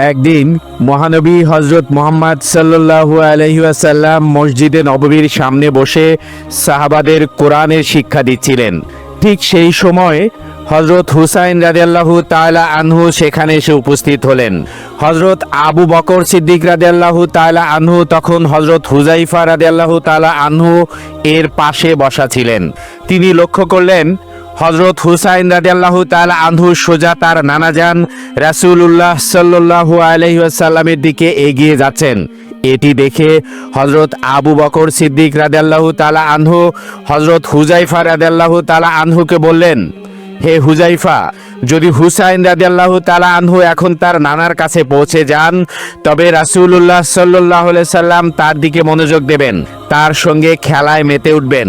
একদিন মহানবী হজরত মুহাম্মদ সাল্লাল্লাহু আলাইহি ওয়াসাল্লাম মসজিদে নববীর সামনে বসে সাহাবাদের কোরআনের শিক্ষা দিচ্ছিলেন। ঠিক সেই সময় হজরত হুসাইন রাদিয়াল্লাহু তাআলা আনহু সেখানে এসে উপস্থিত হলেন। হজরত আবু বকর সিদ্দিক রাদিয়াল্লাহু তাআলা আনহু তখন হজরত হুজাইফা রাদিয়াল্লাহু তাআলা আনহু এর পাশে বসা ছিলেন। তিনি লক্ষ্য করলেন হজরত হুসাইন রাদিয়াল্লাহু তাআলা আনহু সোজা তার নানাজান রাসূলুল্লাহ সাল্লাল্লাহু আলাইহি ওয়াসাল্লামের দিকে এগিয়ে যাচ্ছেন। এটি দেখে হজরত আবু বকর সিদ্দিক রাদিয়াল্লাহু তাআলা আনহু হজরত হুজাইফা রাদিয়াল্লাহু তাআলা আনহুকে বললেন, হে হুজাইফা, যদি হুসাইন রাদিয়াল্লাহু তাআলা আনহু এখন তার নানার কাছে পৌঁছে যান তবে রাসূলুল্লাহ সাল্লাল্লাহু আলাইহি সাল্লাম তার দিকে মনোযোগ দেবেন, তার সঙ্গে খেলায় মেতে উঠবেন।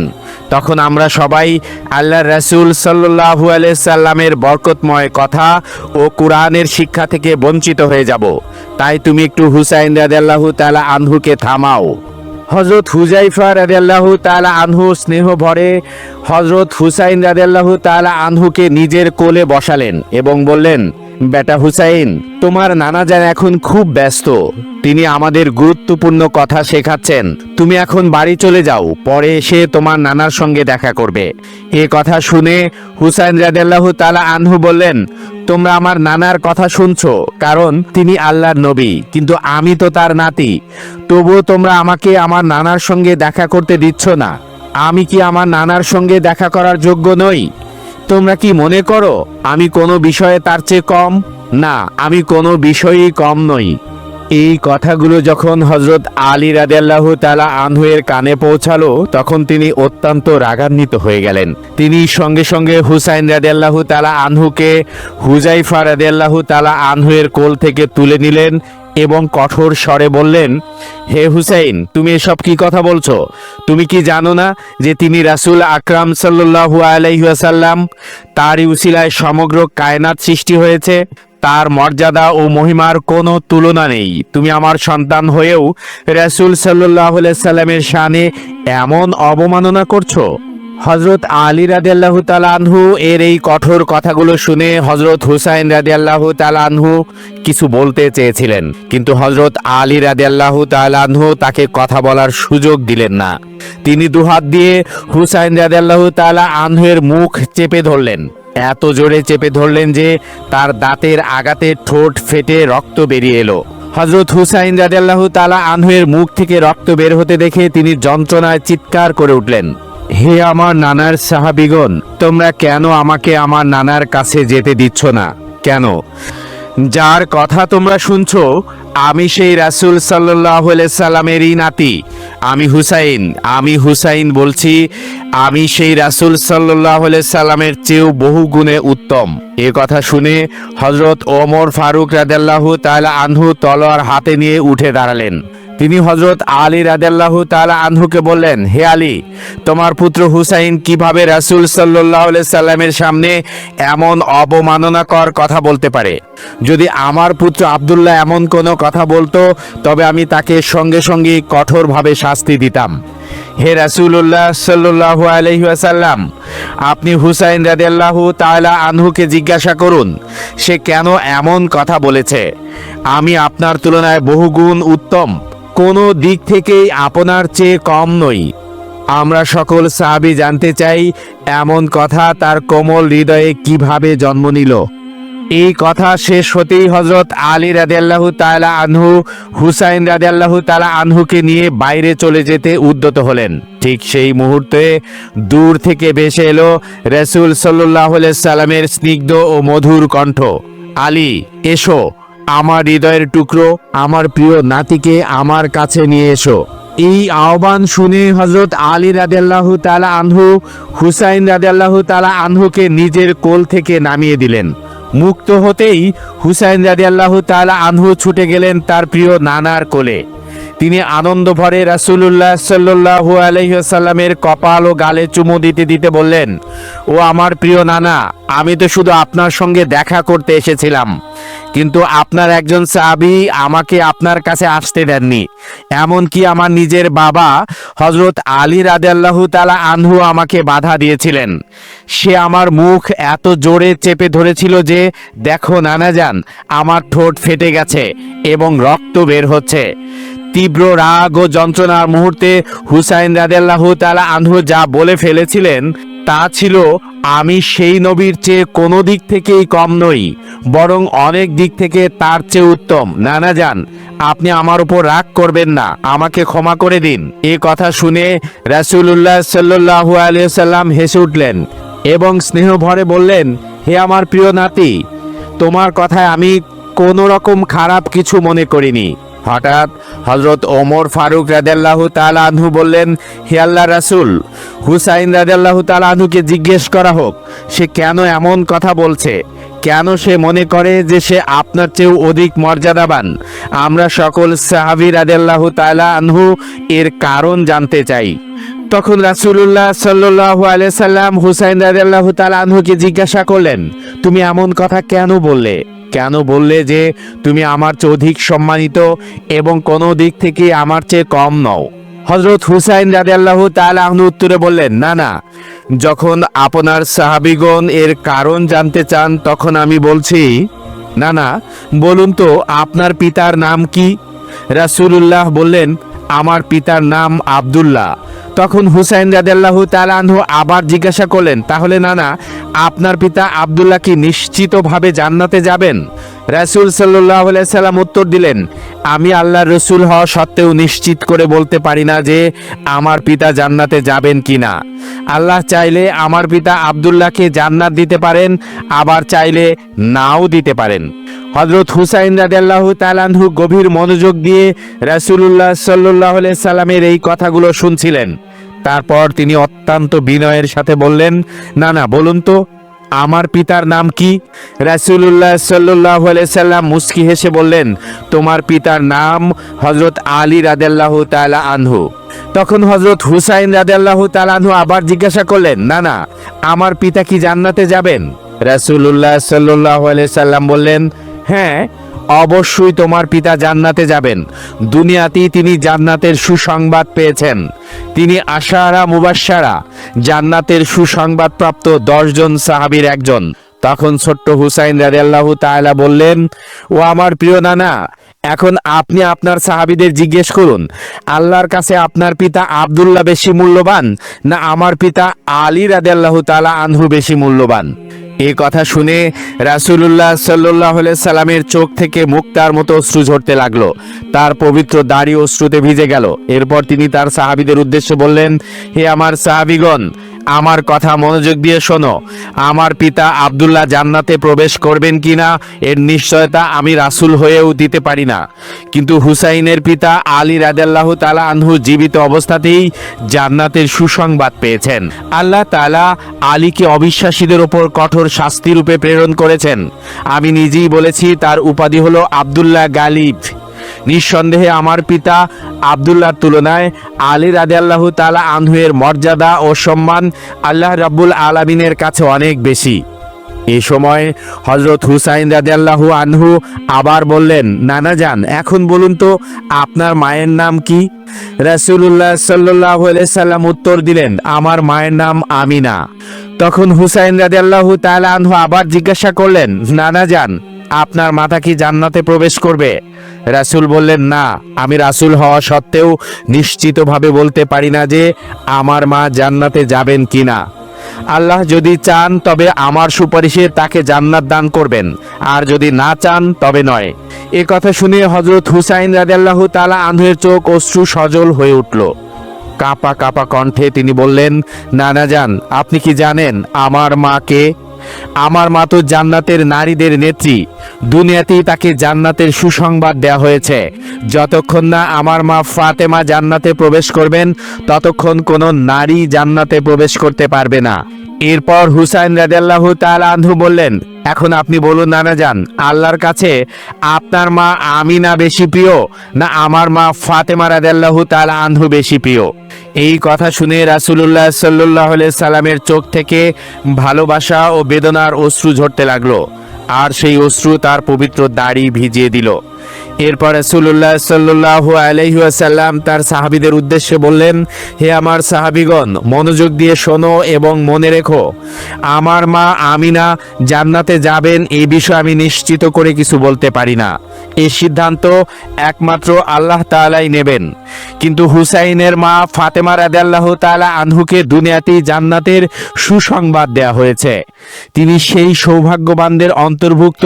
তখন আমরা সবাই আল্লাহর রাসূল সাল্লাল্লাহু আলাইহি সাল্লামের বরকতময় কথা ও কুরআনের শিক্ষা থেকে বঞ্চিত হয়ে যাব। তাই তুমি একটু হুসাইন রাদিয়াল্লাহু তাআলা আনহুকে থামাও। হজরত হুজাইফা রাদিয়াল্লাহু তাআলা আনহু স্নেহ ভরে হজরত হুসাইন রাদিয়াল্লাহু তাআলা আনহুকে নিজের কোলে বসালেন এবং বললেন, বেটা হুসাইন, তোমার নানাজান এখন খুব ব্যস্ত, তিনি আমাদের গুরুত্বপূর্ণ কথা শেখাচ্ছেন। তুমি এখন বাড়ি চলে যাও, পরে এসে তোমার নানার সঙ্গে দেখা করবে। এ কথা শুনে হুসাইন রাদিয়াল্লাহু তাআলা আনহু বললেন, তোমরা আমার নানার কথা শুনছো কারণ তিনি আল্লাহর নবী, কিন্তু আমি তো তার নাতি। তবুও তোমরা আমাকে আমার নানার সঙ্গে দেখা করতে দিচ্ছ না। আমি কি আমার নানার সঙ্গে দেখা করার যোগ্য নই? তোমরা কি মনে করো আমি কোনো বিষয়ে তার চেয়ে কম? না, আমি কোনো বিষয়েই কম নই। এই কথাগুলো যখন হজরত আলী রাদিয়াল্লাহু তাআলা আনহু এর কানে পৌঁছালো তখন তিনি অত্যন্ত রাগান্বিত হয়ে গেলেন। তিনি সঙ্গে সঙ্গে হুসাইন রাদিয়াল্লাহু তাআলা আনহুকে হুজাইফা রাদিয়াল্লাহু তাআলা আনহু এর কোল থেকে তুলে নিলেন এবং কঠোর স্বরে বললেন, হে হুসাইন, তুমি এসব কি কথা বলছো? তুমি কি জানো না যে তিনি রাসূল আকরাম সাল্লাল্লাহু আলাইহি ওয়াসাল্লাম, তারই উসিলায় সমগ্র কায়নাত সৃষ্টি হয়েছে? তার মর্যাদা ও মহিমার কোনো তুলনা নেই। তুমি আমার সন্তান হয়েও রাসূল সাল্লাল্লাহু আলাইহি সাল্লামের শানে এমন অবমাননা করছো? হজরত আলী রাদিয়াল্লাহু তাআলা আনহু এর এই কঠোর কথাগুলো শুনে হজরত হুসাইন রাদিয়াল্লাহু তাআলা আনহু কিছু বলতে চেয়েছিলেন, কিন্তু হজরত আলী রাদিয়াল্লাহু তাআলা আনহু তাকে কথা বলার সুযোগ দিলেন না। তিনি দুহাত দিয়ে হুসাইন রাদিয়াল্লাহু তাআলা আনহু এর মুখ চেপে ধরলেন। এত জোরে চেপে ধরলেন যে তার দাঁতের আগাতে ঠোঁট ফেটে রক্ত বেরিয়ে এলো। হজরত হুসাইন রাদিয়াল্লাহু তাআলা আনহু এর মুখ থেকে রক্ত বের হতে দেখে তিনি যন্ত্রণায় চিৎকার করে উঠলেন, হে আমার নানার সাহাবীগণ, তোমরা কেন আমাকে আমার নানার কাছে যেতে দিচ্ছ না? কেন? যার কথা তোমরা শুনছো আমি সেই রাসূল সাল্লাল্লাহু আলাইহি সাল্লামেরই নাতি। আমি হুসাইন বলছি, আমি সেই রাসূল সাল্লাল্লাহু আলাইহি সাল্লামের চেয়েও বহু গুণে উত্তম। এ কথা শুনে হযরত ওমর ফারুক রাদিয়াল্লাহু তাআলা আনহু তলোয়ার হাতে নিয়ে উঠে দাঁড়ালেন। তিনি হযরত আলী রাদিয়াল্লাহু তাআলা আনহুকে বললেন, হে আলী, তোমার পুত্র হুসাইন কিভাবে রাসূল সাল্লাল্লাহু আলাইহি সাল্লামের সামনে এমন অবমাননাকর কথা বলতে পারে? যদি আমার পুত্র আব্দুল্লাহ এমন কোনো কথা বলতো তবে আমি তাকে সঙ্গে সঙ্গে কঠোরভাবে শাস্তি দিতাম। হে রাসূলুল্লাহ সাল্লাল্লাহু আলাইহি ওয়াসাল্লাম, আপনি হুসাইন রাদিয়াল্লাহু তাআলা আনহুকে জিজ্ঞাসা করুন সে কেন এমন কথা বলেছে। আমি আপনার তুলনায় বহুগুণ উত্তম, কোনো দিক থেকেই আপনার চেয়ে কম নই। আমরা সকল সাহাবী জানতে চাই এমন কথা তার কোমল হৃদয়ে কিভাবে জন্ম নিল। এই কথা শেষ হতেই হযরত আলী রাদিয়াল্লাহু তাআলা আনহু হুসাইন রাদিয়াল্লাহু তাআলা আনহুকে নিয়ে বাইরে চলে যেতে উদ্যত হলেন। ঠিক সেই মুহূর্তে দূর থেকে ভেসে এলো রাসূল সাল্লাল্লাহু আলাইহি সাল্লামের স্নিগ্ধ ও মধুর কণ্ঠ, আলী, এসো, আমার হৃদয়ের টুকরো, আমার প্রিয় নাতিকে আমার কাছে নিয়ে এসো। এই আহ্বান শুনে হযরত আলী রাদিয়াল্লাহু তাআলা আনহু হুসাইন রাদিয়াল্লাহু তাআলা আনহুকে নিজের কোল থেকে নামিয়ে দিলেন। মুক্ত হতেই হুসাইন রাদিয়াল্লাহু তাআলা আনহু ছুটে গেলেন তার প্রিয় নানার কোলে। তিনি আনন্দ ভরে রাসূলুল্লাহ সাল্লাল্লাহু আলাইহি ওয়াসাল্লামের কপাল ও গালে চুমু দিতে দিতে বললেন, ও আমার প্রিয় নানা, আমি তো শুধু আপনার সঙ্গে দেখা করতে এসেছিলাম, কিন্তু আপনার একজন সাহাবী আমাকে আপনার কাছে আসতে দেননি। এমনকি আমার নিজের বাবা হযরত আলী রাদিয়াল্লাহু তাআলা আনহু আমাকে বাধা দিয়েছিলেন। সে আমার মুখ এত জোরে চেপে ধরেছিল যে দেখো নানাজান, আমার ঠোঁট ফেটে গেছে এবং রক্ত বের হচ্ছে। তীব্র রাগ ও যন্ত্রণার মুহূর্তে হুসাইন রাদিয়াল্লাহু তাআলা আনহু যা বলে ফেলেছিলেন তা ছিল, আমি সেই নবীর চেয়ে কোনো দিক থেকেই কম নই, বরং অনেক দিক থেকে তার চেয়ে উত্তম। নানা যান, আপনি আমার উপর রাগ করবেন না, আমাকে ক্ষমা করে দিন। এ কথা শুনে রাসূলুল্লাহ সাল্লাল্লাহু আলাইহি ওয়াসাল্লাম হেসে উঠলেন এবং স্নেহ ভরে বললেন, হে আমার প্রিয় নাতি, তোমার কথায় আমি কোনো রকম খারাপ কিছু মনে করিনি। হঠাৎ হযরত ওমর ফারুক রাদিয়াল্লাহু তাআলা আনহু বললেন, হে আল্লাহর রাসূল, হুসাইন রাদিয়াল্লাহু তাআলা আনহুকে জিজ্ঞেস করা হোক সে কেন এমন কথা বলছে, কেন সে মনে করে যে সে আপনার চেয়েও অধিক মর্যাদাবান। আমরা সকল সাহাবী রাদিয়াল্লাহু তাআলা আনহু এর কারণ জানতে চাই। তখন রাসূলুল্লাহ সাল্লাল্লাহু আলাইহি সাল্লাম হুসাইন রাদিয়াল্লাহু তাআলা আনহুকে জিজ্ঞাসা করলেন, তুমি এমন কথা কেন বললে? কেন বললে যে তুমি আমার চেয়ে অধিক সম্মানিত এবং কোনো দিক থেকে আমার চেয়ে কম নও? হযরত হুসাইন রাদিয়াল্লাহু তাআলা আনহু উত্তরে বললেন, না না, যখন আপনার সাহাবীগণ এর কারণ জানতে চান তখন আমি বলছি। না না, বলুন তো আপনার পিতার নাম কি? রাসূলুল্লাহ বললেন, আমার পিতার নাম আব্দুল্লাহ। তখন হুসাইন রাদিয়াল্লাহু তাআলা আনহু আবার জিজ্ঞাসা করলেন, তাহলে নানা, আপনার পিতা আব্দুল্লাহ কি নিশ্চিতভাবে জান্নাতে যাবেন? রাসূল সাল্লাল্লাহু আলাইহি সাল্লাম উত্তর দিলেন, আমি আল্লাহর রাসূল হওয়া সত্ত্বেও নিশ্চিত করে বলতে পারি না যে আমার পিতা জান্নাতে যাবেন কিনা। আল্লাহ চাইলে আমার পিতা আব্দুল্লাহকে জান্নাত দিতে পারেন, আবার চাইলে নাও দিতে পারেন। হযরত হুসাইন রাদিয়াল্লাহু তাআলা আনহু গভীর মনোযোগ দিয়ে রাসূলুল্লাহ সাল্লাল্লাহু আলাইহি সাল্লামের এই কথাগুলো শুনছিলেন। তারপর তিনি অত্যন্ত বিনয়ের সাথে বললেন, না না, বলুন তো আমার পিতার নাম কি? রাসূলুল্লাহ সাল্লাল্লাহু আলাইহি সাল্লাম মুস্কি হেসে বললেন, তোমার পিতার নাম হযরত আলী রাদিয়াল্লাহু তাআলা আনহু। তখন হযরত হুসাইন রাদিয়াল্লাহু তাআলা আনহু আবার জিজ্ঞাসা করলেন, না না, আমার পিতা কি জান্নাতে যাবেন? রাসূলুল্লাহ সাল্লাল্লাহু আলাইহি সাল্লাম বললেন, হ্যাঁ, অবশ্যই তোমার পিতা জান্নাতে যাবেন। দুনিয়াতেই তিনি জান্নাতের সুসংবাদ পেয়েছেন। তিনি আশারা মুবাশশারা, জান্নাতের সুসংবাদপ্রাপ্ত 10 জন সাহাবীর একজন। তখন ছোট্ট হুসাইন রাদিয়াল্লাহু তাআলা বললেন, ও আমার প্রিয় নানা, এখন আপনি আপনার সাহাবীদের জিজ্ঞেস করুন, আল্লাহর কাছে আপনার পিতা আব্দুল্লাহ বেশি মূল্যবান না আমার পিতা আলী রাদিয়াল্লাহু তাআলা আনহু বেশি মূল্যবান? এই কথা শুনে রাসূলুল্লাহ সাল্লাল্লাহু আলাইহি সাল্লামের চোখ থেকে মুক্তার মতো অশ্রু ঝরতে লাগলো। তার পবিত্র দাড়ি অশ্রুতে ভিজে গেল। এরপর তিনি তার সাহাবীদের উদ্দেশ্যে বললেন, হে আমার সাহাবীগণ, আমার কথা মনোযোগ দিয়ে শোনো। আমার পিতা আব্দুল্লাহ জান্নাতে প্রবেশ করবেন কিনা এর নিশ্চয়তা আমি রাসূল হয়েও দিতে পারি না, কিন্তু হুসাইনের পিতা আলী রাদিয়াল্লাহু তাআলা আনহু জীবিত অবস্থাতেই জান্নাতের সুসংবাদ পেয়েছেন। আল্লাহ তাআলা আলীকে অবিশ্বাসীদের উপর কঠোর শাস্তি রূপে প্রেরণ করেছেন। আমি নিজেই বলেছি তার উপাধি হলো আব্দুল্লাহ গালিব। নিঃসন্দেহে আমার পিতা আব্দুল্লাহর তুলনায় আলী রাদিয়াল্লাহু তাআলা আনহু এর মর্যাদা ও সম্মান আল্লাহ রাব্বুল আলামিনের কাছে অনেক বেশি। এই সময় হযরত হুসাইন রাদিয়াল্লাহু আনহু আবার বললেন, নানা যান, এখন বলুন তো আপনার মায়ের নাম কি? রাসূলুল্লাহ সাল্লাল্লাহু আলাইহি সাল্লাম উত্তর দিলেন, আমার মায়ের নাম আমিনা। তখন হুসাইন রাদিয়াল্লাহু তাআলা আনহু আবার জিজ্ঞাসা করলেন, নানা যান, আপনার মাতা কি জান্নাতে প্রবেশ করবে? রাসূল বললেন, না, আমি রাসূল হওয়া সত্ত্বেও নিশ্চিতভাবে বলতে পারি না যে আমার মা জান্নাতে যাবেন কিনা। আল্লাহ যদি চান তবে আমার সুপারিশে তাকে জান্নাত দান করবেন, আর যদি না চান তবে নয়। এ কথা শুনে হযরত হুসাইন রাদিয়াল্লাহু তাআলা আনহুর চোখ অশ্রু সজল হয়ে উঠল। কাঁপা কাঁপা কণ্ঠে তিনি বললেন, নানা যান, আপনি কি জানেন আমার মাকে? আমার মা তো জান্নাতের নারীদের নেত্রী। দুনিয়াতেই তাকে জান্নাতের সুসংবাদ দেওয়া হয়েছে। যতক্ষণ না আমার মা ফাতেমা জান্নাতে প্রবেশ করবেন ততক্ষণ কোনো নারী জান্নাতে প্রবেশ করতে পারবে না। এরপর হুসাইন রাদিয়াল্লাহু তাআলা আনহু বললেন, এখন আপনি বলুন নানা যান, আল্লাহর কাছে আপনার মা আমিনা বেশি প্রিয় না আমার মা ফাতেমা রাদিয়াল্লাহু তাআলা আনহু বেশি প্রিয়? এই কথা শুনে রাসূলুল্লাহ সাল্লাল্লাহু আলাইহি সাল্লামের চোখ থেকে ভালোবাসা ও বেদনার অশ্রু ঝরতে লাগলো, আর সেই অশ্রু তার পবিত্র দাড়ি ভিজিয়ে দিল। এরপর রাসূলুল্লাহ সাল্লাল্লাহু আলাইহি ওয়াসাল্লাম তার সাহাবীদের উদ্দেশ্যে বললেন, হে আমার সাহাবীগণ, মনোযোগ দিয়ে শোনো এবং মনে রেখো, আমার মা আমিনা জান্নাতে যাবেন এই বিষয়ে আমি নিশ্চিত করে কিছু বলতে পারি না। এই সিদ্ধান্ত একমাত্র আল্লাহ তাআলাই নেবেন। কিন্তু হুসাইনের মা ফাতেমা রাদিয়াল্লাহু তাআলা আনহুকে দুনিয়াতেই জান্নাতের সুসংবাদ দেয়া হয়েছে। তিনি সেই সৌভাগ্যবানদের অন্তর্ভুক্ত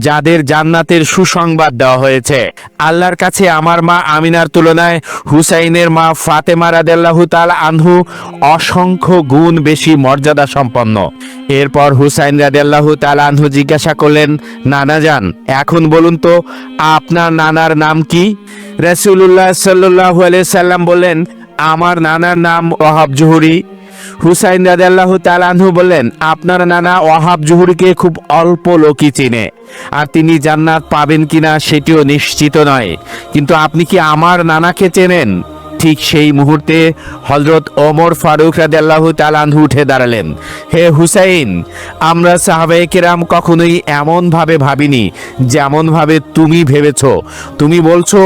যাদের জান্নাতের সুসংবাদ দেওয়া হয়েছে। আল্লাহর কাছে আমার মা আমিনার তুলনায় হুসাইনের মা ফাতেমা রাদিয়াল্লাহু তাআলা আনহু অসংখ্য গুণ বেশি মর্যাদা সম্পন্ন। এরপর হুসাইন রাদিয়াল্লাহু তাআলা আনহু জিজ্ঞাসা করলেন, নানা যান, এখন বলুন তো আপনার নানার নাম কি? রাসূলুল্লাহ সাল্লাল্লাহু আলাইহি সাল্লাম বললেন, আমার নানার নাম ওয়াহাব জুহরি। হুসাইন রাদিয়াল্লাহু তাআলা আনহু বললেন, আপনার নানা ওয়াহাব জুহরিকে খুব অল্প লোকই চিনে, আর তিনি জান্নাত পাবেন কিনা সেটিও নিশ্চিত নয়। কিন্তু আপনি কি আমার নানাকে চেনেন? ঠিক সেই মুহূর্তে হযরত ওমর ফারুক রাদিয়াল্লাহু তাআলা আনহু উঠে দাঁড়ালেন। হে হুসাইন, আমরা সাহাবায়ে কেরাম কখনোই এমন ভাবে ভাবিনি যেমন ভাবে তুমি ভেবেছো। তুমি বলছো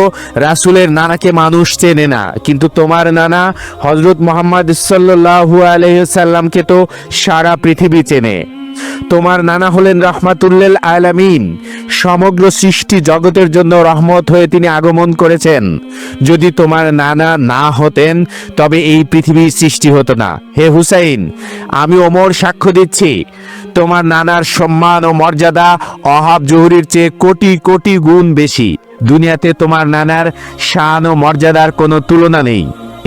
রাসূলের নানাকে মানুষ চেনে না, কিন্তু তোমার নানা হযরত মুহাম্মদ সাল্লাল্লাহু আলাইহি সাল্লামকে তো সারা পৃথিবী চেনে। তোমার নানা হলেন রাহমাতুল্লিল আলামিন, সমগ্র সৃষ্টি জগতের জন্য রহমত হয়ে তিনি আগমন করেছেন। যদি তোমার নানা না হতেন তবে এই পৃথিবীর সৃষ্টি হতো না। হে হুসাইন, আমি ওমর সাক্ষ্য দিচ্ছি, তোমার নানার সম্মান ও মর্যাদা ওয়াহাব জুহরির চেয়ে কোটি কোটি গুণ বেশি। দুনিয়াতে তোমার নানার শান ও মর্যাদার কোনো তুলনা নেই।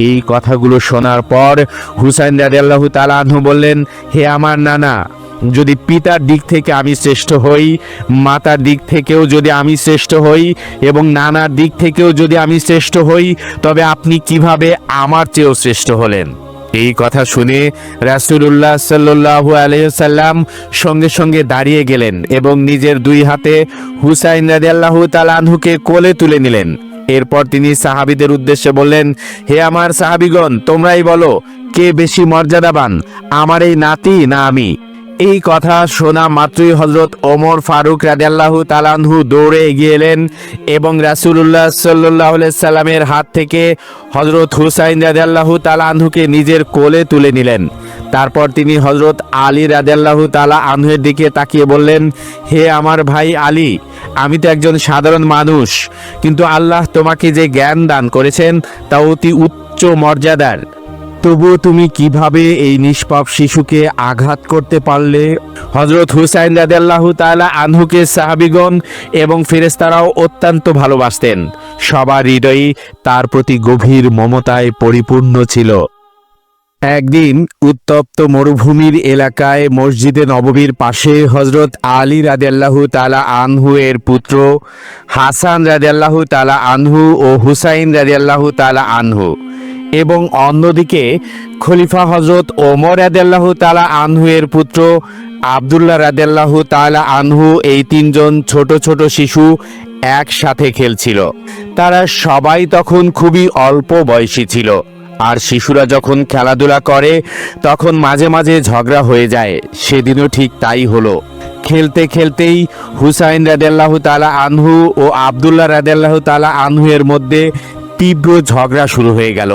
এই কথাগুলো শোনার পর হুসাইন রাদিয়াল্লাহু তাআলা আনহু বললেন, হে আমার নানা, যদি পিতার দিক থেকে আমি শ্রেষ্ঠ হই, মাতার দিক থেকেও যদি আমি শ্রেষ্ঠ হই এবং নানার দিক থেকেও যদি আমি শ্রেষ্ঠ হই, তবে আপনি কিভাবে আমার চেয়েও শ্রেষ্ঠ হলেন? এই কথা শুনে রাসূলুল্লাহ সাল্লাল্লাহু আলাইহি সাল্লাম সঙ্গে সঙ্গে দাঁড়িয়ে গেলেন এবং নিজের দুই হাতে হুসাইন রাদিয়াল্লাহু তাআলা আনহুকে কোলে তুলে নিলেন। এরপর তিনি সাহাবীদের উদ্দেশ্যে বললেন, হে আমার সাহাবীগণ, তোমরাই বলো কে বেশি মর্যাদাবান, আমার এই নাতি না আমি? এই কথা শোনা মাত্রই হযরত ওমর ফারুক রাদিয়াল্লাহু তাআলা আনহু দৌড়ে এগিয়ে এলেন এবং রাসূলুল্লাহ সাল্লাল্লাহু আলাইহি সাল্লামের হাত থেকে হযরত হুসাইন রাদিয়াল্লাহু তাআলা আনহুকে নিজের কোলে তুলে নিলেন। তারপর তিনি হযরত আলী রাদিয়াল্লাহু তাআলা আনহুর দিকে তাকিয়ে বললেন, হে আমার ভাই আলী, আমি তো একজন সাধারণ মানুষ, কিন্তু আল্লাহ তোমাকে যে জ্ঞান দান করেছেন তা অতি উচ্চ মর্যাদার। তবুও তুমি কিভাবে এই নিষ্পাপ শিশুকে আঘাত করতে পারলে? হযরত হুসাইন রাদিয়াল্লাহু তাআলা আনহুকে সাহাবীগণ এবং ফেরেশতারাও অত্যন্ত ভালোবাসতেন। সবার হৃদয়ই তার প্রতি গভীর মমতায় পরিপূর্ণ ছিল। একদিন উত্তপ্ত মরুভূমির এলাকায় মসজিদে নববীর পাশে হযরত আলী রাদিয়াল্লাহু তাআলা আনহু এর পুত্র হাসান রাদিয়াল্লাহু তাআলা আনহু ও হুসাইন রাদিয়াল্লাহু তাআলা আনহু এবং অন্যদিকে খলিফা হযরত ওমর রাদিয়াল্লাহু তাআলা আনহু এর পুত্র আব্দুল্লাহ রাদিয়াল্লাহু তাআলা আনহু, এই তিনজন ছোট ছোট শিশু একসাথে খেলছিল। তারা সবাই তখন খুবই অল্প বয়সী ছিল, আর শিশুরা যখন খেলাধুলা করে তখন মাঝে মাঝে ঝগড়া হয়ে যায়। সেদিনও ঠিক তাই হলো। খেলতে খেলতেই হুসাইন রাদিয়াল্লাহু তাআলা আনহু ও আব্দুল্লাহ রাদিয়াল্লাহু তাআলা আনহু এর মধ্যে তীব্র ঝগড়া শুরু হয়ে গেল।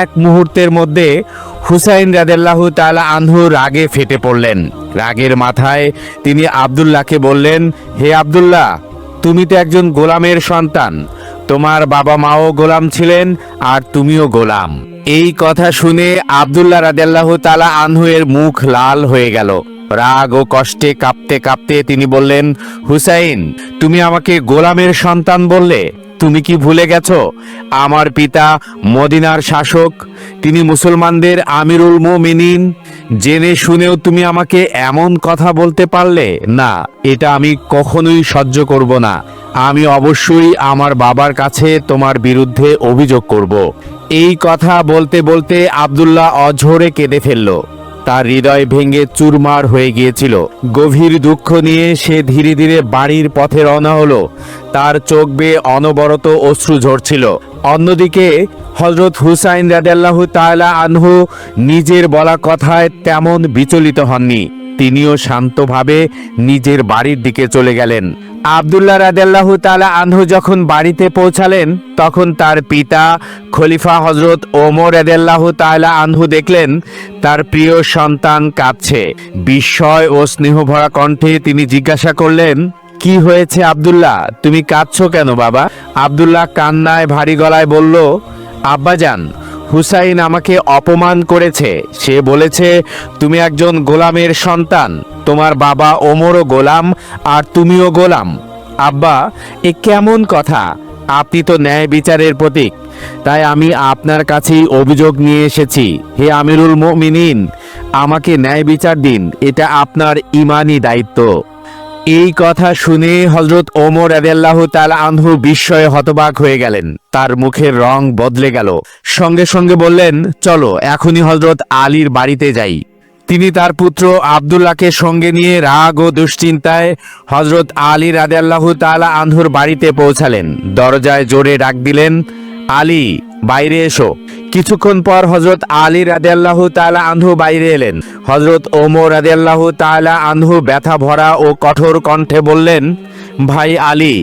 এক মুহূর্তের মধ্যে হুসাইন রাদিয়াল্লাহু তাআলা আনহু রাগে ফেটে পড়লেন। রাগের মাথায় তিনি আব্দুল্লাহকে বললেন, হে আব্দুল্লাহ, তুমি তো একজন গোলামের সন্তান, তোমার বাবা মাও গোলাম ছিলেন আর তুমিও গোলাম। এই কথা শুনে আব্দুল্লাহ রাদিয়াল্লাহু তাআলা আনহু এর মুখ লাল হয়ে গেল। রাগ ও কষ্টে কাঁপতে কাঁপতে তিনি বললেন, হুসাইন, তুমি আমাকে গোলামের সন্তান বললে? তুমি কি ভুলে গেছো আমার পিতা মদিনার শাসক, তিনি মুসলমানদের আমিরুল মুমিনিন? জেনে শুনেও তুমি আমাকে এমন কথা বলতে পারলে? না, এটা আমি কখনোই সহ্য করব না। আমি অবশ্যই আমার বাবার কাছে তোমার বিরুদ্ধে অভিযোগ করব। এই কথা বলতে বলতে আব্দুল্লাহ অঝরে কেঁদে ফেলল। তার হৃদয় ভেঙে চুরমার হয়ে গিয়েছিল। গভীর দুঃখ নিয়ে সে ধীরে ধীরে বাড়ির পথে রওনা হলো। তার চোখ বেয়ে অনবরত অশ্রু ঝরছিল। অন্যদিকে হযরত হুসাইন রাদিয়াল্লাহু তাআলা আনহু নিজের বলা কথায় তেমন বিচলিত হননি। তিনিও শান্তভাবে নিজের বাড়ির দিকে চলে গেলেন। আব্দুল্লাহ রাদিয়াল্লাহু তাআলা আনহু যখন বাড়িতে পৌঁছালেন, তখন তার পিতা খলিফা হযরত ওমর রাদিয়াল্লাহু তাআলা আনহু দেখলেন তার প্রিয় সন্তান কাঁদছে। বিস্ময় ও স্নেহভরা কণ্ঠে তিনি জিজ্ঞাসা করলেন, কি হয়েছে আব্দুল্লাহ, তুমি কাঁদছো কেন বাবা? আব্দুল্লাহ কান্নায় ভারী গলায় বলল, আব্বাজান, হুসাইন আমাকে অপমান করেছে। সে বলেছে তুমি একজন গোলামের সন্তান, তোমার বাবা ওমরও গোলাম আর তুমিও গোলাম। আব্বা, এ কেমন কথা? আপনি তো ন্যায় বিচারের প্রতীক, তাই আমি আপনার কাছেই অভিযোগ নিয়ে এসেছি। হে আমিরুল মুমিনিন, আমাকে ন্যায় বিচার দিন, এটা আপনার ঈমানি দায়িত্ব। এই কথা শুনে হযরত ওমর রাদিয়াল্লাহু তাআলা আনহু বিস্ময়ে হতবাক হয়ে গেলেন। তার মুখের রং বদলে গেল। সঙ্গে সঙ্গে বললেন, চলো এখনই হযরত আলীর বাড়িতে যাই। তিনি তার পুত্র আব্দুল্লাহকে সঙ্গে নিয়ে রাগ ও দুশ্চিন্তায় হযরত আলী রাদিয়াল্লাহু তাআলা আনহুর বাড়িতে পৌঁছালেন। দরজায় জোরে ডাক দিলেন, আলী, বাইরে এসো। কিছুক্ষণ পর হযরত আলী রাদিয়াল্লাহু তাআলা আনহু বাইরে এলেন। হযরত ওমর রাদিয়াল্লাহু তাআলা আনহু ব্যথা ভরা ও কঠোর কণ্ঠে বললেন, ভাই আলী,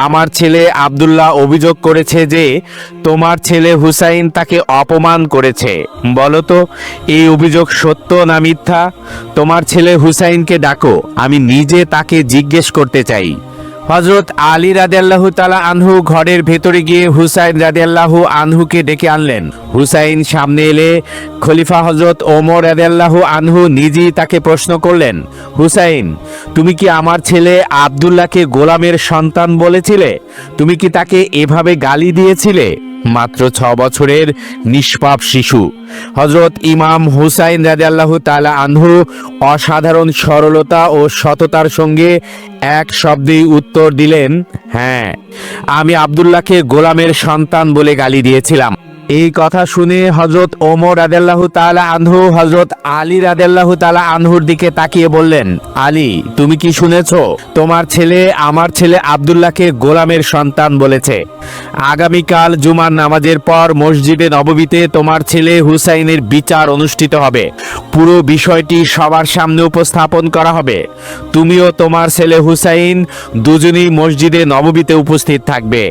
আমার ছেলে আব্দুল্লাহ অভিযোগ করেছে যে তোমার ছেলে হুসাইন তাকে অপমান করেছে। বলো তো, এই অভিযোগ সত্য না মিথ্যা? তোমার ছেলে হুসাইনকে ডাকো, আমি নিজে তাকে জিজ্ঞেস করতে চাই। হযরত আলী রাদিয়াল্লাহু তাআলা আনহু ঘরের ভেতরে গিয়ে হুসাইন রাদিয়াল্লাহু আনহুকে ডেকে আনলেন। হুসাইন সামনে এলে খলিফা হযরত ওমর রাদিয়াল্লাহু আনহু নিজেই তাকে প্রশ্ন করলেন, হুসাইন, তুমি কি আমার ছেলে আব্দুল্লাহকে গোলামের সন্তান বলেছিলে? তুমি কি তাকে এভাবে গালি দিয়েছিলে? মাত্র 6 বছরের নিষ্পাপ শিশু হযরত ইমাম হুসাইন রাদিয়াল্লাহু তাআলা আনহু অসাধারণ সরলতা ও সততার সঙ্গে এক শব্দেই উত্তর দিলেন, হ্যাঁ, আমি আব্দুল্লাহকে গোলামের সন্তান বলে গালি দিয়েছিলাম। এই কথা শুনে হযরত ওমর রাদিয়াল্লাহু তাআলা আনহু হযরত আলী রাদিয়াল্লাহু তাআলা আনহুর দিকে তাকিয়ে বললেন, আলী, তুমি কি শুনেছো? তোমার ছেলে আমার ছেলে আব্দুল্লাহকে গোলামের সন্তান বলেছে। আগামীকাল জুমার নামাজের পর মসজিদে নববীতে তোমার ছেলে হুসাইনের বিচার অনুষ্ঠিত হবে। পুরো বিষয়টি সবার সামনে উপস্থাপন করা হবে। তুমিও তোমার ছেলে হুসাইন দুজনেই মসজিদে নববীতে উপস্থিত থাকবে।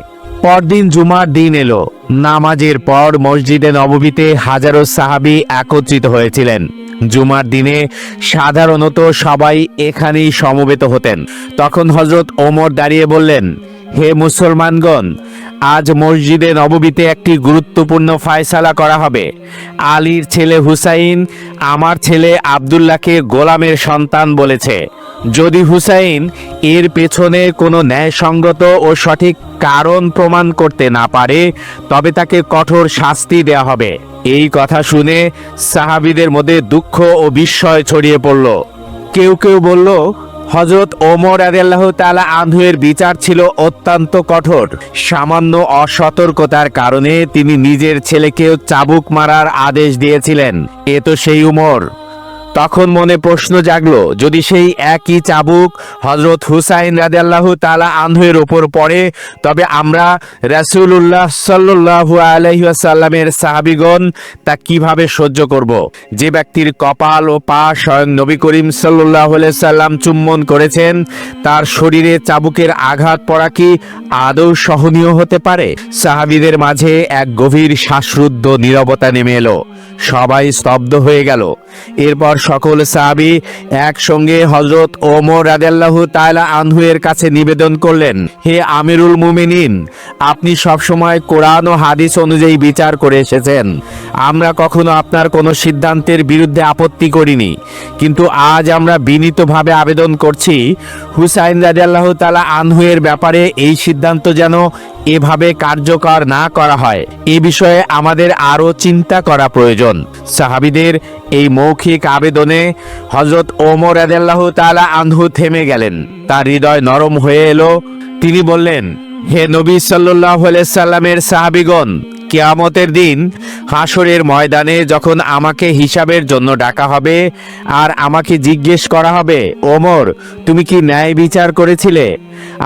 পরদিন জুমার দিন এলো। নামাজের পর মসজিদে নববীতে হাজারো সাহাবী একত্রিত হয়েছিলেন। জুমার দিনে সাধারণত সবাই এখানেই সমবেত হতেন। তখন হযরত ওমর দাঁড়িয়ে বললেন, হে মুসলমানগণ, আজ মসজিদে নববীতে একটি গুরুত্বপূর্ণ ফয়সালা করা হবে। আলীর ছেলে হুসাইন আমার ছেলে আব্দুল্লাহকে গোলামের সন্তান বলেছে। যদি হুসাইন এর পেছনে কোনো ন্যায়সঙ্গত ও সঠিক কারণ প্রমাণ করতে না পারে, তবে তাকে কঠোর শাস্তি দেওয়া হবে। এই কথা শুনে সাহাবীদের মধ্যে দুঃখ ও বিস্ময় ছড়িয়ে পড়ল। কেউ কেউ বলল, হযরত ওমর রাদিয়াল্লাহু তাআলা আনহুর বিচার ছিল অত্যন্ত কঠোর। সামান্য অসতর্কতার কারণে তিনি নিজের ছেলেকেও চাবুক মারার আদেশ দিয়েছিলেন। এ তো সেই উমর। তখন মনে প্রশ্ন জাগলো, যদি সেই একই চাবুক হযরত হুসাইন রাদিয়াল্লাহু তাআলা আনহুর উপর পড়ে, তবে আমরা রাসূলুল্লাহ সাল্লাল্লাহু আলাইহি ওয়াসাল্লামের সাহাবীগণ তা কিভাবে সহ্য করব? যে ব্যক্তির কপাল ও পা স্বয়ং নবী করিম সাল্লাল্লাহু আলাইহি সাল্লাম চুম্বন করেছেন, তার শরীরে চাবুকের আঘাত পড়া কি আদৌ সহনীয় হতে পারে? সাহাবীদের মাঝে এক গভীর শ্বাসরুদ্ধ নীরবতা নেমে এলো। সবাই স্তব্ধ হয়ে গেল। এরপর সকল সাহাবী একসঙ্গে হযরত ওমর রাদিয়াল্লাহু তাআলা আনহু এর কাছে নিবেদন করলেন, হে আমিরুল মুমিনিন, আপনি সবসময় কোরআন ও হাদিস অনুযায়ী বিচার করে এসেছেন। আমরা কখনো আপনার কোনো সিদ্ধান্তের বিরুদ্ধে আপত্তি করিনি, কিন্তু আজ আমরা বিনীতভাবে আবেদন করছি, হুসাইন রাদিয়াল্লাহু তাআলা আনহু এর ব্যাপারে এই সিদ্ধান্ত যেন এভাবে কার্যকর না করা হয়। এ বিষয়ে আমাদের আরো চিন্তা করা প্রয়োজন। সাহাবীদের এই মৌখিক আবেদনে হযরত ওমর রাদিয়াল্লাহু তাআলা আনহু থেমে গেলেন। তার হৃদয় নরম হয়ে এলো। তিনি বললেন, হে নবী সাল্লাল্লাহু আলাইহি সাল্লামের সাহাবীগণ, কিয়ামতের দিন হাসরের ময়দানে যখন আমাকে হিসাবের জন্য ডাকা হবে আর আমাকে জিজ্ঞেস করা হবে, ওমর তুমি কি ন্যায় বিচার করেছিলে?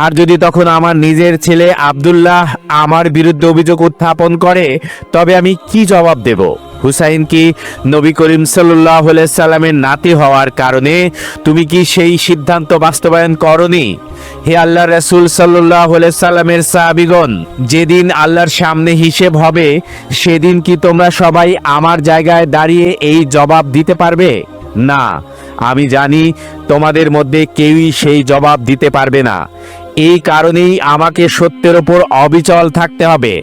আর যদি তখন আমার নিজের ছেলে আব্দুল্লাহ আমার বিরুদ্ধে অভিযোগ উত্থাপন করে, তবে আমি কি জবাব দেব? হুসাইন কি নবী করিম সাল্লাল্লাহু আলাইহি সাল্লামের নাতি হওয়ার কারণে তুমি কি সেই সিদ্ধান্ত বাস্তবায়ন করনি? হে আল্লাহ রাসূল সাল্লাল্লাহু আলাইহি সাল্লামের সাহাবীগণ, যেদিন আল্লাহর সামনে হিসেব হবে সেদিন কি তোমরা সবাই আমার জায়গায় দাঁড়িয়ে এই জবাব দিতে পারবে? না, আমি জানি তোমাদের মধ্যে কেউই সেই জবাব দিতে পারবে না। এই কারণেই আমাকে সত্যের ওপর অবিচল থাকতে হবে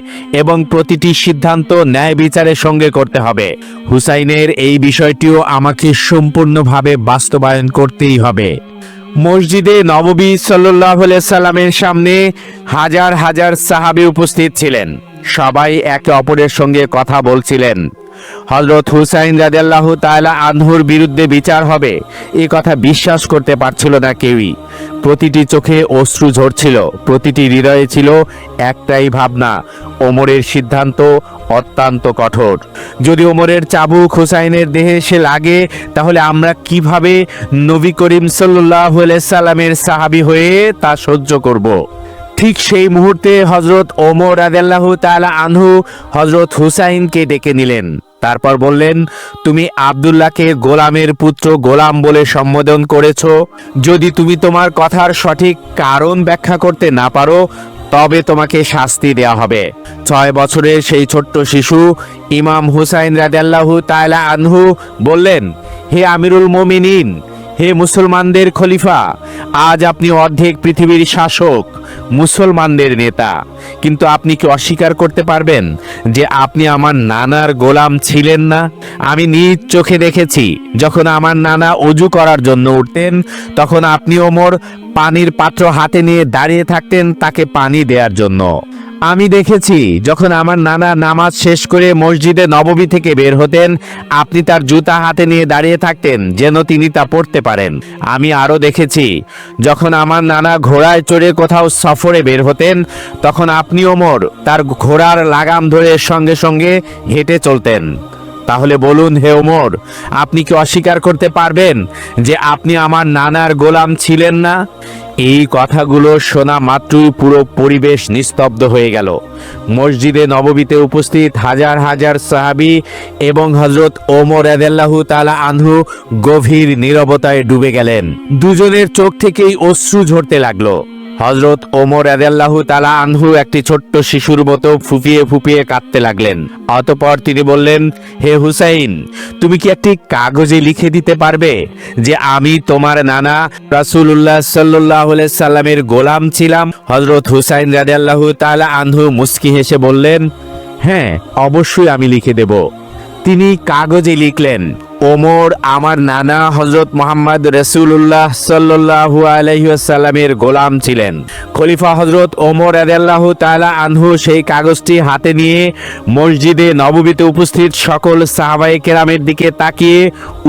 এবং প্রতিটি সিদ্ধান্ত ন্যায় বিচারের সঙ্গে করতে হবে। হুসাইনের এই বিষয়টিও আমাকে সম্পূর্ণভাবে বাস্তবায়ন করতেই হবে। মসজিদে নববী সাল্লাল্লাহু আলাইহি সাল্লামের সামনে হাজার হাজার সাহাবী উপস্থিত ছিলেন। সবাই একে অপরের সঙ্গে কথা বলছিলেন। হযরত হুসাইন রাদিয়াল্লাহু তাআলা আনহুর বিরুদ্ধে বিচার হবে এই কথা বিশ্বাস করতে পারছিল না কেউই। প্রতিটি চোখে অশ্রু ঝরছিল, প্রতিটি হৃদয়ে ছিল একটাই ভাবনা, ওমরের সিদ্ধান্ত অত্যন্ত কঠোর। যদি ওমরের চাবুক হুসাইনের দেহে এসে লাগে, তাহলে আমরা কিভাবে নবী করিম সাল্লাল্লাহু আলাইহি সাল্লামের সাহাবী হয়ে তা সহ্য করব? ঠিক সেই মুহূর্তে হযরত ওমর রাদিয়াল্লাহু তাআলা আনহু হযরত হুসাইনকে ডেকে নিলেন। তারপর বললেন, তুমি আব্দুল্লাহকে গোলামের পুত্র গোলাম বলে সম্বোধন করেছো। যদি তুমি তোমার কথার সঠিক কারণ ব্যাখ্যা করতে না পারো, তবে তোমাকে শাস্তি দেওয়া হবে। 6 বছরের সেই ছোট্ট শিশু ইমাম হুসাইন রাদিয়াল্লাহু তাআলা আনহু বললেন, হে আমিরুল মুমিনিন, হে মুসলমানদের খলিফা, আজ আপনি অর্ধেক পৃথিবীর শাসক, মুসলমানদের নেতা, কিন্তু আপনি কি অস্বীকার করতে পারবেন যে আপনি আমার নানার গোলাম ছিলেন না? আমি নিজ চোখে দেখেছি, যখন আমার নানা অজু করার জন্য উঠতেন, তখন আপনি ওমর পানির পাত্র হাতে নিয়ে দাঁড়িয়ে থাকতেন তাকে পানি দেওয়ার জন্য। আমি দেখেছি যখন আমার নানা নামাজ শেষ করে মসজিদে নববী থেকে বের হতেন, আপনি তার জুতা হাতে নিয়ে দাঁড়িয়ে থাকতেন যেন তিনি তা পরতে পারেন। আমি আরও দেখেছি যখন আমার নানা ঘোড়ায় চড়ে কোথাও সফরে বের হতেন, তখন আপনি ওমর তার ঘোড়ার লাগাম ধরে সঙ্গে সঙ্গে হেঁটে চলতেন। তাহলে বলুন হে ওমর, আপনি কি অস্বীকার করতে পারবেন যে আপনি আমার নানার গোলাম ছিলেন না? এই কথাগুলো শোনা মাত্রই পুরো পরিবেশ নিস্তব্ধ হয়ে গেল। মসজিদে নববীতে উপস্থিত হাজার হাজার সাহাবী এবং হযরত ওমর রাদিয়াল্লাহু তাআলা আনহু গভীর নীরবতায় ডুবে গেলেন। দুজনের চোখ থেকেই অশ্রু ঝরতে লাগলো। হযরত ওমর রাদিয়াল্লাহু তাআলা আনহু একটি ছোট্ট শিশুর মতো ফুপিয়ে ফুপিয়ে কাঁদতে লাগলেন। অতঃপর তিনি বললেন, হে হুসাইন, তুমি কি একটি কাগজে লিখে দিতে পারবে যে আমি তোমার নানা রাসূলুল্লাহ সাল্লাল্লাহু আলাইহি সাল্লামের গোলাম ছিলাম? হযরত হুসাইন রাদিয়াল্লাহু তাআলা আনহু মুস্কি হেসে বললেন, হ্যাঁ, অবশ্যই আমি লিখে দেব। তিনি কাগজে লিখলেন, ওমর আমার নানা হযরত মুহাম্মদ রাসূলুল্লাহ সাল্লাল্লাহু আলাইহি ওয়াসাল্লামের গোলাম ছিলেন। খলিফা হযরত ওমর রাদিয়াল্লাহু তাআলা আনহু সেই কাগজটি হাতে নিয়ে মসজিদে নববীতে উপস্থিত সকল সাহাবায়ে কেরামের দিকে তাকিয়ে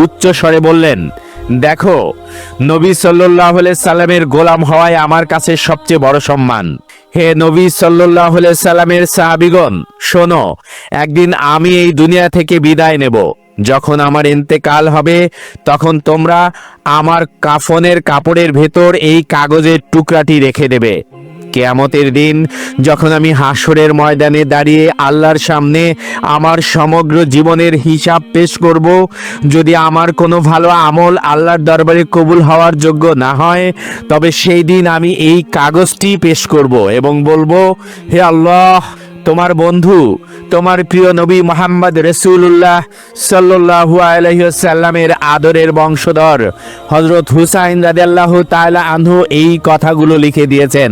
উচ্চ স্বরে বললেন, দেখো, নবী সাল্লাল্লাহু আলাইহি সাল্লামের গোলাম হওয়াই আমার কাছে সবচেয়ে বড় সম্মান। হে নবী সাল্লাল্লাহু আলাইহি সাল্লামের সাহাবীগণ, শোনো, একদিন আমি এই দুনিয়া থেকে বিদায় নেব। যখন আমার ইন্তেকাল হবে, তখন তোমরা আমার কাফনের কাপড়ের ভেতর এই কাগজের টুকরাটি রেখে দেবে। কিয়ামতের দিন যখন আমি হাসরের ময়দানে দাঁড়িয়ে আল্লাহর সামনে আমার সমগ্র জীবনের হিসাব পেশ করব, যদি আমার কোনো ভালো আমল আল্লাহর দরবারে কবুল হওয়ার যোগ্য না হয়, তবে সেই দিন আমি এই কাগজটি পেশ করব এবং বলবো, হে আল্লাহ, তোমার বন্ধু, তোমার প্রিয় নবী মুহাম্মদ রাসূলুল্লাহ সাল্লাল্লাহু আলাইহি ওয়াসাল্লামের আদরের বংশধর হযরত হুসাইন রাদিয়াল্লাহু তাআলা আনহু এই কথাগুলো লিখে দিয়েছেন।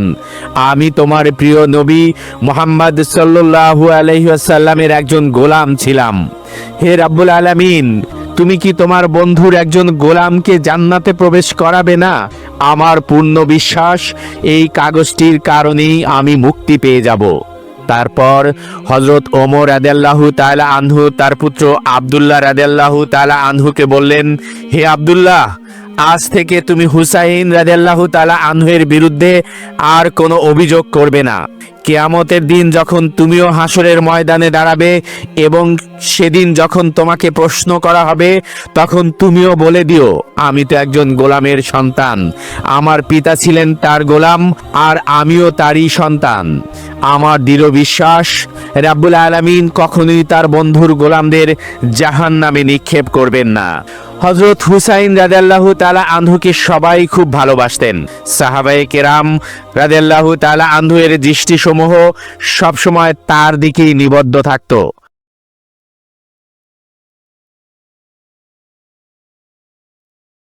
আমি তোমার প্রিয় নবী মুহাম্মদ সাল্লাল্লাহু আলাইহি ওয়াসাল্লামের একজন গোলাম ছিলাম। হে রাব্বুল আলামিন, তুমি কি তোমার বন্ধুর একজন গোলামকে জান্নাতে প্রবেশ করাবে না? আমার পূর্ণ বিশ্বাস এই কাগজটির কারণেই আমি মুক্তি পেয়ে যাব। তারপর হযরত ওমর রাদিয়াল্লাহু তাআলা আনহু তার পুত্র আব্দুল্লাহ রাদিয়াল্লাহু তাআলা আনহুকে বললেন, হে আব্দুল্লাহ, আজ থেকে তুমি হুসাইন রাদিয়াল্লাহু তাআলা আনহুর বিরুদ্ধে আর কোনো অভিযোগ করবে না। কিয়ামতের দিন যখন তুমিও হাসরের ময়দানে দাঁড়াবে এবং সেদিন যখন তোমাকে প্রশ্ন করা হবে, তখন তুমিও বলে দিও, আমি তো একজন গোলামের সন্তান, আমার পিতা ছিলেন তার গোলাম আর আমিও তারই সন্তান। আমার দৃঢ় বিশ্বাস, রাব্বুল আলামিন কখনোই তার বন্ধুর গোলামদের জাহান্নামে নিক্ষেপ করবেন না। হযরত হুসাইন রাদিয়াল্লাহু তাআলা আনহুকে সবাই খুব ভালোবাসতেন। সাহাবায়ে কেরাম রাদিয়াল্লাহু তাআলা আনহু এর দৃষ্টিসমূহ সবসময় তার দিকেই নিবদ্ধ থাকতো।